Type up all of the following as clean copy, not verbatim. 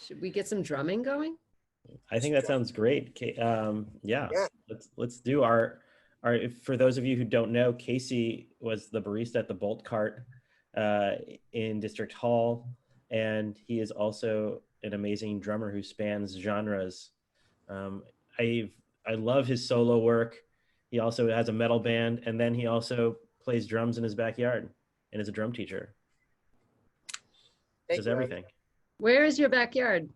Should we get some drumming going? I think that sounds great. Yeah, Yeah. let's do our. For those of you who don't know, Casey was the barista at the Bolt Cart uh, in District Hall, and he is also an amazing drummer who spans genres. Um, I I love his solo work. He also has a metal band, and then he also plays drums in his backyard and is a drum teacher. Thank Does you. everything. Where is your backyard?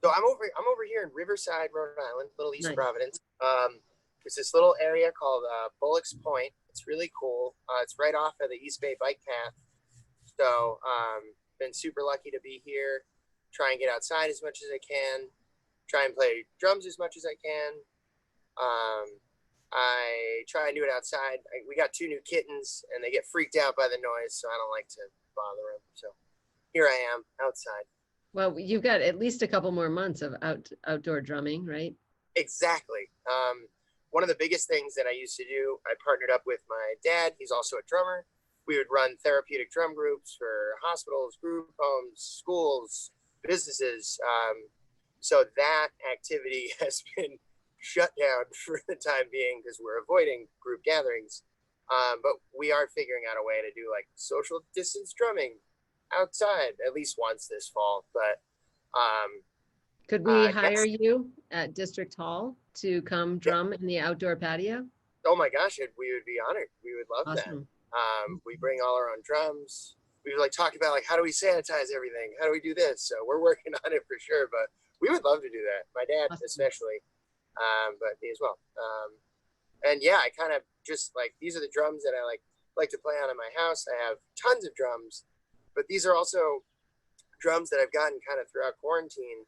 So I'm over here in Riverside, Rhode Island, Little East Nice. Providence. There's this little area called Bullock's Point. It's really cool. It's right off of the East Bay Bike Path. So been super lucky to be here. Try and get outside as much as I can. Try and play drums as much as I can. I try and do it outside. We got 2 new kittens, and they get freaked out by the noise, so I don't like to bother them. So here I am outside. Well, you've got at least a couple more months of outdoor drumming, right? Exactly. One of the biggest things that I used to do, I partnered up with my dad. He's also a drummer. We would run therapeutic drum groups for hospitals, group homes, schools, businesses. So that activity has been shut down for the time being because we're avoiding group gatherings. But we are figuring out a way to do like social distance drumming outside at least once this fall. But Could we yes. hire you at District Hall to come drum in the outdoor patio? Oh my gosh, we would be honored. We would love that. Awesome. We bring all our own drums. We like talked about like how do we sanitize everything? How do we do this? So we're working on it for sure. But we would love to do that. My dad Awesome. especially, but me as well. And yeah, I kind of just like these are the drums that I like to play on in my house. I have tons of drums, but these are also drums that I've gotten kind of throughout quarantine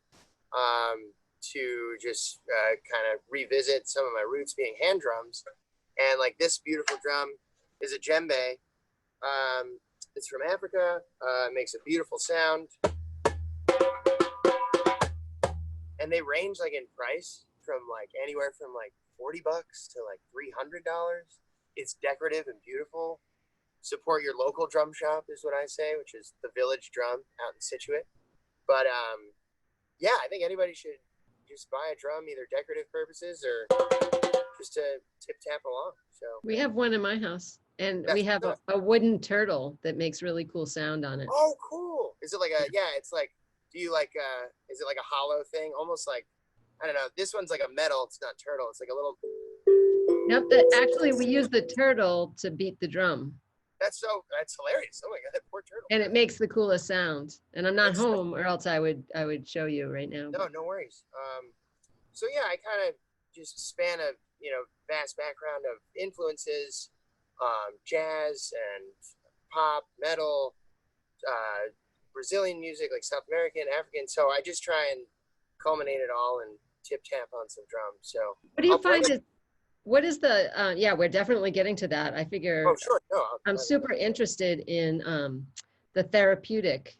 to just kind of revisit some of my roots being hand drums. And like this beautiful drum is a djembe. It's from Africa. It makes a beautiful sound. And they range like in price from like anywhere from like $40 to like $300. It's decorative and beautiful. Support your local drum shop is what I say, which is the Village Drum out in Situate. But yeah, I think anybody should just buy a drum, either decorative purposes or just to tip tap along. So We have one in my house, and we have a wooden turtle that makes really cool sound on it. Oh, cool! Is it like a It's like, do you like is it like a hollow thing? Almost like, I don't know. This one's like a metal. It's not turtle. It's like a little. Nope. Actually, we use the turtle to beat the drum. That's hilarious. Oh my god, that poor turtle. And it makes the coolest sound. And I'm not home, or else I would show you right now. No worries. So yeah, I kind of just span a vast background of influences, jazz and pop, metal, Brazilian music, like South American, African. So I just try and culminate it all and tip tap on some drums. So what do you find is, what is the, yeah, we're definitely getting to that. I figure sure. No, I'm super interested in the therapeutic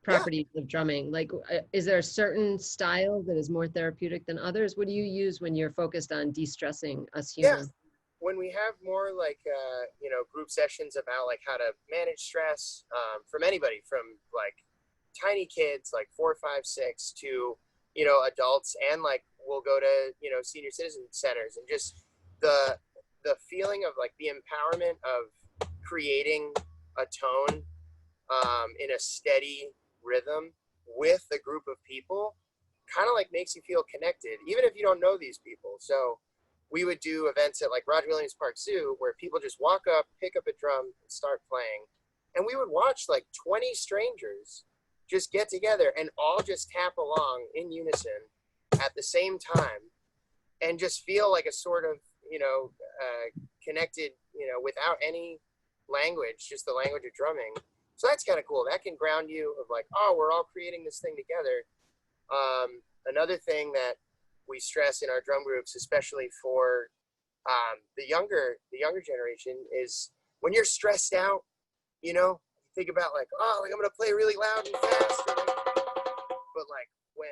properties of drumming. Like, is there a certain style that is more therapeutic than others? What do you use when you're focused on de-stressing us humans? Yeah. When we have more like, group sessions about like how to manage stress from anybody, from like tiny kids, like 4, 5, 6 to, adults, and like we'll go to, senior citizen centers, and just the feeling of like the empowerment of creating a tone in a steady rhythm with a group of people kind of like makes you feel connected, even if you don't know these people. So we would do events at like Roger Williams Park Zoo where people just walk up, pick up a drum, and start playing. And we would watch like 20 strangers just get together and all just tap along in unison at the same time and just feel like a sort of, connected, without any language, just the language of drumming. So that's kind of cool. That can ground you of like, oh, we're all creating this thing together. Another thing that we stress in our drum groups, especially for the younger generation, is when you're stressed out, you think about like, oh, like I'm gonna play really loud and fast, but like when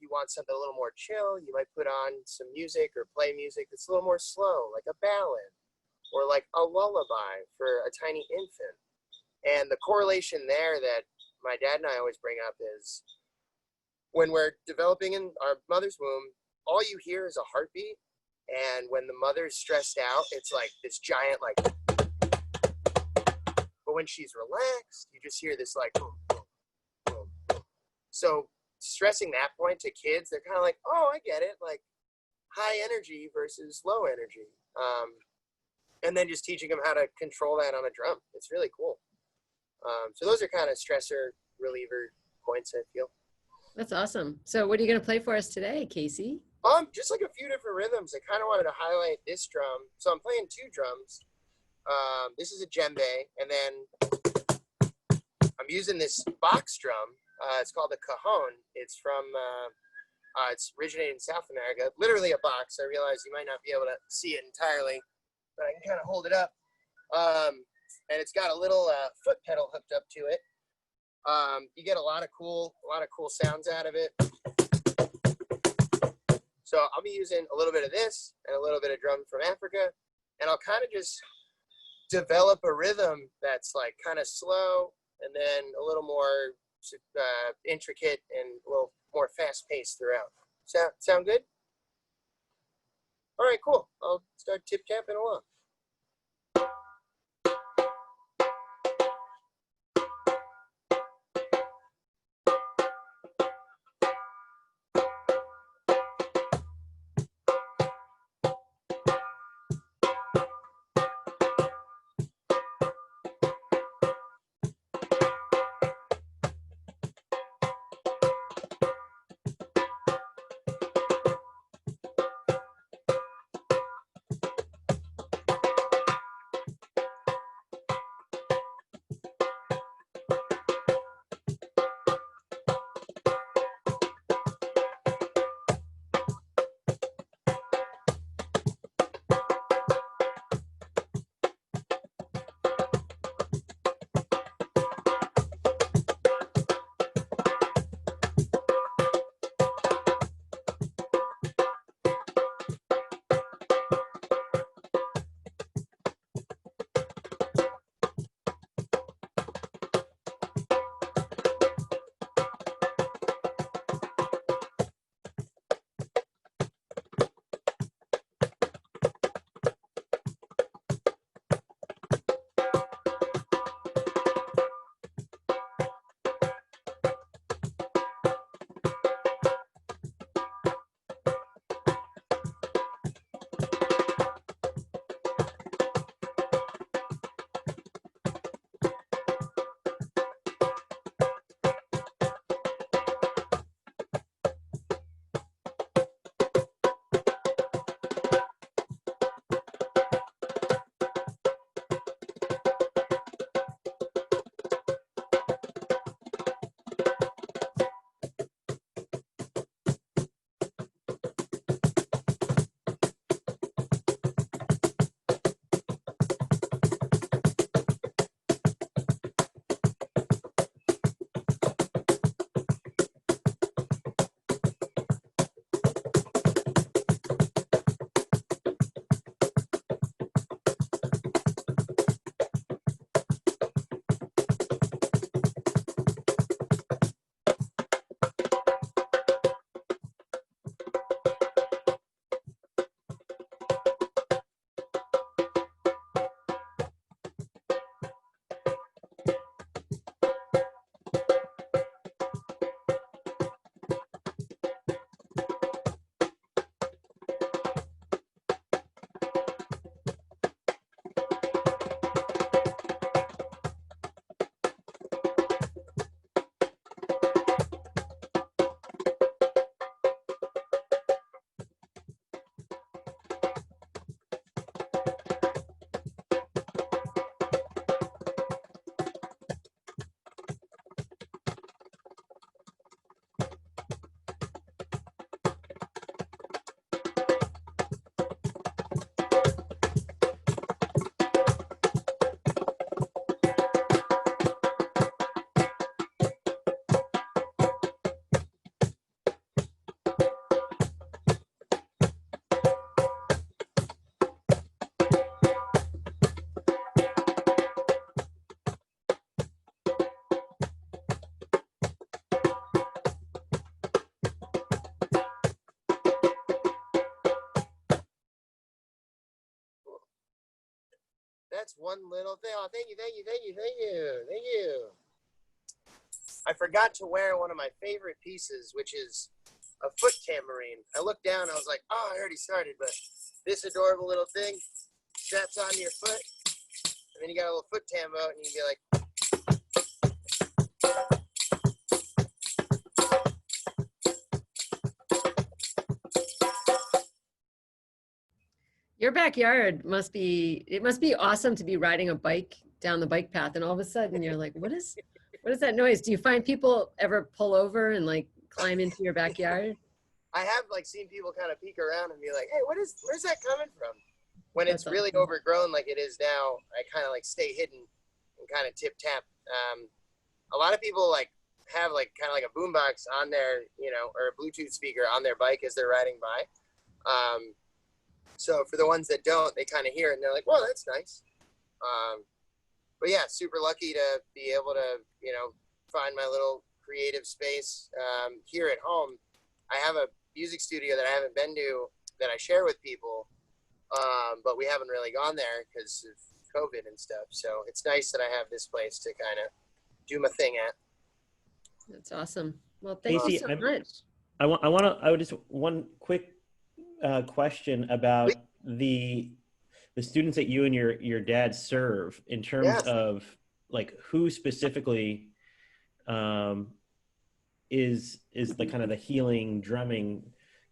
you want something a little more chill, you might put on some music or play music that's a little more slow, like a ballad or like a lullaby for a tiny infant. And the correlation there that my dad and I always bring up is when we're developing in our mother's womb, all you hear is a heartbeat. And when the mother's stressed out, it's like this giant, like, but when she's relaxed, you just hear this like, boom, boom, boom, boom. So stressing that point to kids, they're kind of like, oh, I get it. Like high energy versus low energy. And then just teaching them how to control that on a drum. It's really cool. So those are kind of stressor reliever points, I feel. That's awesome. So what are you going to play for us today, Casey? Just like a few different rhythms. I kind of wanted to highlight this drum. So I'm playing two drums. This is a djembe, and then I'm using this box drum. It's called a cajon. It's from, it's originated in South America. Literally a box. I realize you might not be able to see it entirely, but I can kind of hold it up. And it's got a little foot pedal hooked up to it. You get a lot of cool sounds out of it. So I'll be using a little bit of this and a little bit of drum from Africa, and I'll kind of just develop a rhythm that's like kind of slow and then a little more intricate and a little more fast-paced throughout. Sound good? All right, cool. I'll start tip-tapping along. one little thing. Oh, thank you, thank you, thank you, thank you, thank you. I forgot to wear one of my favorite pieces, which is a foot tambourine. I looked down, I was like, oh, I already started, but this adorable little thing straps onto your foot, and then you got a little foot tambo, and you can be like, Your backyard must be awesome to be riding a bike down the bike path, and all of a sudden you're like, what is that noise? Do you find people ever pull over and like climb into your backyard? I have like seen people kind of peek around and be like, hey, where's that coming from? When it's That's really awesome. overgrown like it is now, I kind of like stay hidden and kind of tip tap. A lot of people like have like kind of like a boombox on their, or a Bluetooth speaker on their bike as they're riding by. So for the ones that don't, they kind of hear it and they're like, whoa, that's nice. But yeah, super lucky to be able to, find my little creative space here at home. I have a music studio that I haven't been to that I share with people, but we haven't really gone there because of COVID and stuff. So it's nice that I have this place to kind of do my thing at. That's awesome. Well, thank you Casey, so much. I would just one quick question about the students that you and your dad serve in terms of like who specifically is the kind of the healing drumming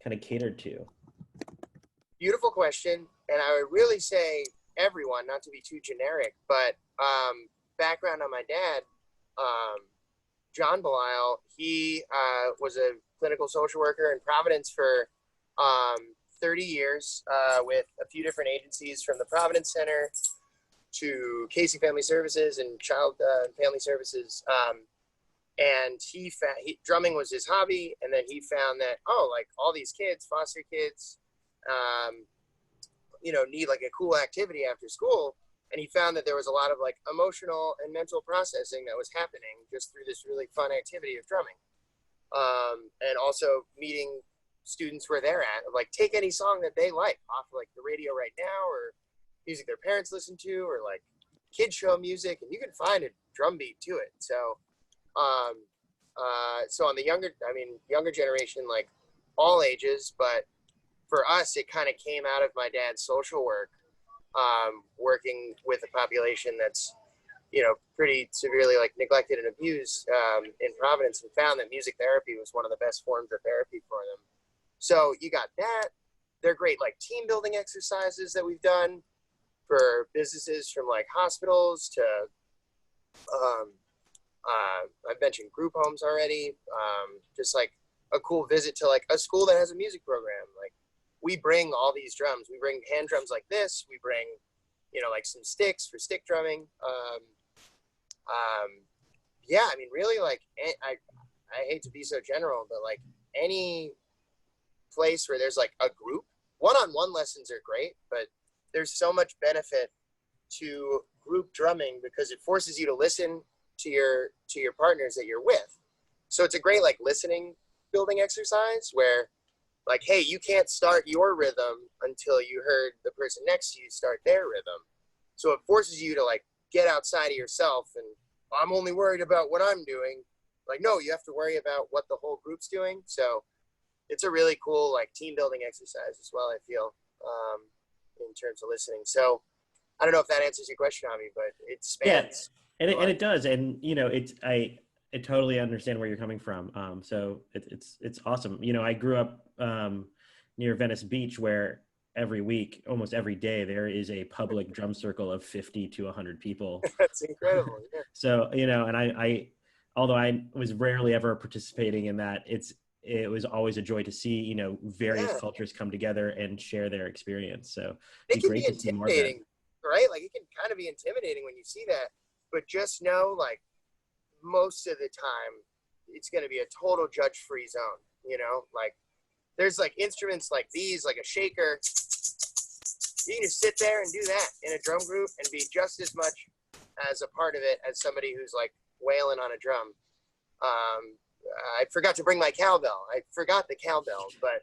kind of catered to? Beautiful question. And I would really say everyone, not to be too generic, but background on my dad, John Belisle, he was a clinical social worker in Providence for 30 years with a few different agencies, from the Providence Center to Casey Family Services and Child and Family Services. And drumming was his hobby. And then he found that, like all these kids, foster kids, need like a cool activity after school. And he found that there was a lot of like emotional and mental processing that was happening just through this really fun activity of drumming. And also meeting students where they're at, like take any song that they like off of, like the radio right now, or music their parents listen to, or like kids show music, and you can find a drum beat to it. So, so on the younger generation, like all ages, but for us, it kind of came out of my dad's social work, working with a population that's, pretty severely like neglected and abused in Providence, and found that music therapy was one of the best forms of therapy for them. So you got that. They're great like team building exercises that we've done for businesses, from like hospitals to, I've mentioned group homes already. Just like a cool visit to like a school that has a music program. Like we bring all these drums. We bring hand drums like this. We bring, like some sticks for stick drumming. Yeah, I mean, really, like, I hate to be so general, but like any place where there's like a group, one-on-one lessons are great, but there's so much benefit to group drumming because it forces you to listen to your partners that you're with. So it's a great like listening building exercise where like, hey, you can't start your rhythm until you heard the person next to you start their rhythm. So it forces you to like get outside of yourself, and I'm only worried about what I'm doing. Like, no, you have to worry about what the whole group's doing. So it's a really cool like team building exercise as well, I feel, in terms of listening. So I don't know if that answers your question, Ami, but it spans. Yeah, and it does. And, I totally understand where you're coming from. So it's awesome. I grew up near Venice Beach, where every week, almost every day, there is a public drum circle of 50 to 100 people. That's incredible. Yeah. So, and I, although I was rarely ever participating in that, it was always a joy to see, various cultures come together and share their experience. So it can great be to see more of that. intimidating, right? Like it can kind of be intimidating when you see that, but just know like most of the time it's going to be a total judge-free zone, like there's like instruments like these, like a shaker. You can just sit there and do that in a drum group and be just as much as a part of it as somebody who's like wailing on a drum. I forgot to bring my cowbell. I forgot the cowbell, but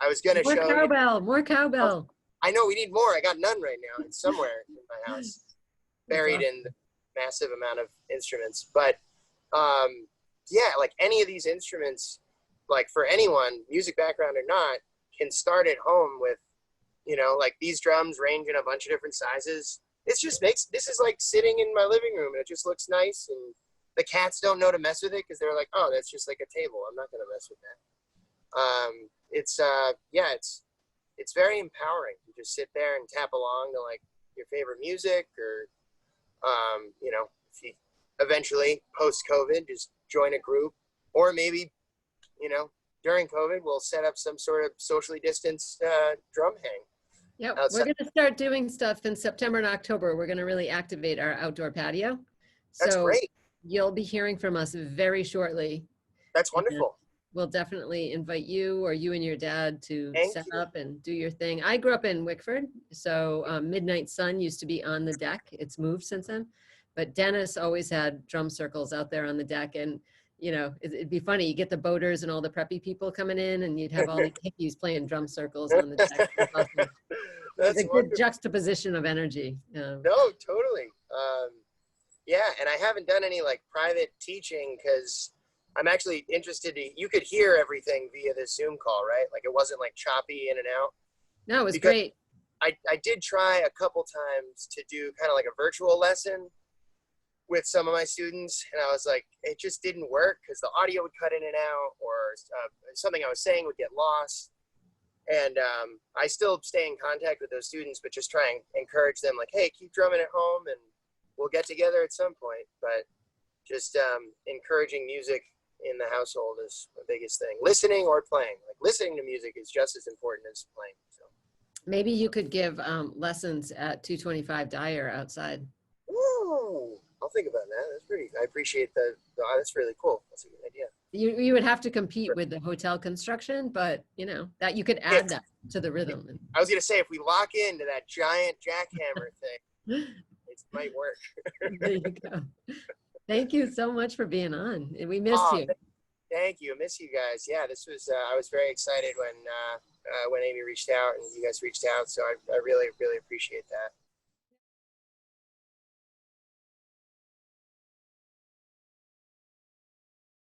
I was going to show More cowbell. I know we need more. I got none right now. It's somewhere in my house. buried in the massive amount of instruments. But yeah, like any of these instruments, like for anyone, music background or not, can start at home with, you know, like these drums range in a bunch of different sizes. This is like sitting in my living room and it just looks nice. And the cats don't know to mess with it because they're like, oh, that's just like a table. I'm not going to mess with that. It's very empowering to just sit there and tap along to like your favorite music, or, you know, if you eventually post COVID, just join a group, or maybe, you know, during COVID, we'll set up some sort of socially distanced drum hang. Yeah, outside. we're going to start doing stuff in September and October. We're going to really activate our outdoor patio. That's So great. you'll be hearing from us very shortly. That's wonderful. We'll definitely invite you or you and your dad to Thank set you. up and do your thing. I grew up in Wickford, so Midnight Sun used to be on the deck. It's moved since then. But Dennis always had drum circles out there on the deck. And, you know, it'd be funny. You get the boaters and all the preppy people coming in, and you'd have all the hippies playing drum circles on the deck. That's awesome. That's It's a good juxtaposition of energy. No, totally. Yeah, and I haven't done any like private teaching because I'm actually interested you could hear everything via this Zoom call, right? Like it wasn't like choppy in and out. No, it was Because great. I did try a couple times to do kind of like a virtual lesson with some of my students, and I was like, it just didn't work because the audio would cut in and out, or something I was saying would get lost. And I still stay in contact with those students, but just try and encourage them like, hey, keep drumming at home and we'll get together at some point. But just encouraging music in the household is the biggest thing. Listening or playing. Like listening to music is just as important as playing. So Maybe you could give lessons at 225 Dyer outside. ooh, I'll think about that. I appreciate that's really cool. That's a good idea. You would have to compete with the hotel construction, but you know, that you could add that to the rhythm. I was going to say, if we lock into that giant jackhammer thing, it might work. There you go. Thank you so much for being on. We missed you. Thank you. I miss you guys. Yeah, this was, I was very excited when Amy reached out and you guys reached out. So I really, really appreciate that.